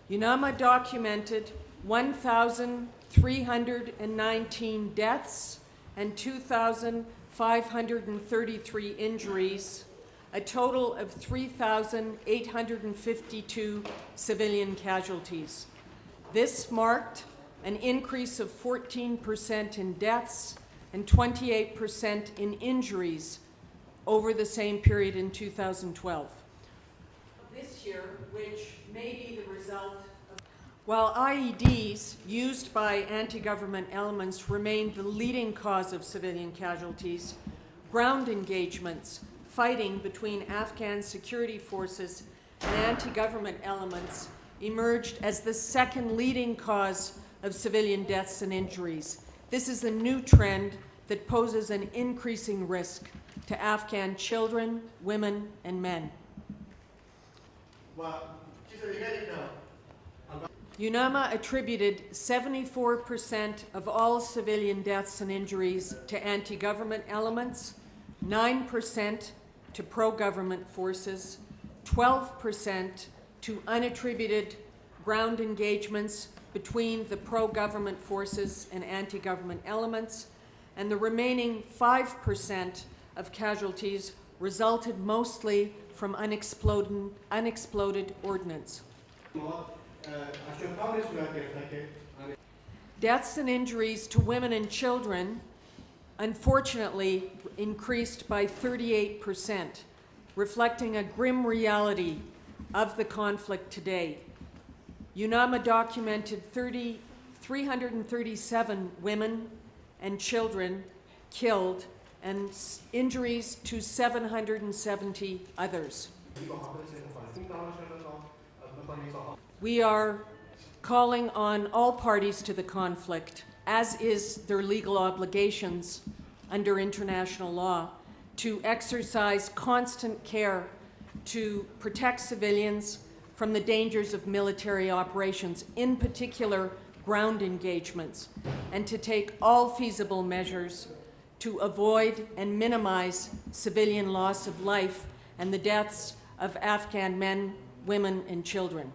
UNAMA documented 1,319 deaths and 2,533 injuries, a total of 3,852 civilian casualties. This marked an increase of 14% in deaths and 28% in injuries over the same period in 2012. This year, which may be the result of... While IEDs used by anti-government elements remain the leading cause of civilian casualties, ground engagements, fighting between Afghan security forces and anti-government elements emerged as the second leading cause of civilian deaths and injuries. This is a new trend that poses an increasing risk to Afghan children, women, and men. UNAMA attributed 74% of all civilian deaths and injuries to anti-government elements, 9% to pro-government forces, 12% to unattributed ground engagements between the pro-government forces and anti-government elements, and the remaining 5% of casualties resulted mostly from unexploded ordnance. Deaths and injuries to women and children, unfortunately, increased by 38%, reflecting a grim reality of the conflict today. UNAMA documented 337 women and children killed and injuries to 770 others. We are calling on all parties to the conflict, as is their legal obligations under international law, to exercise constant care to protect civilians from the dangers of military operations, in particular ground engagements, and to take all feasible measures to avoid and minimize civilian loss of life and the deaths of Afghan men, women, and children.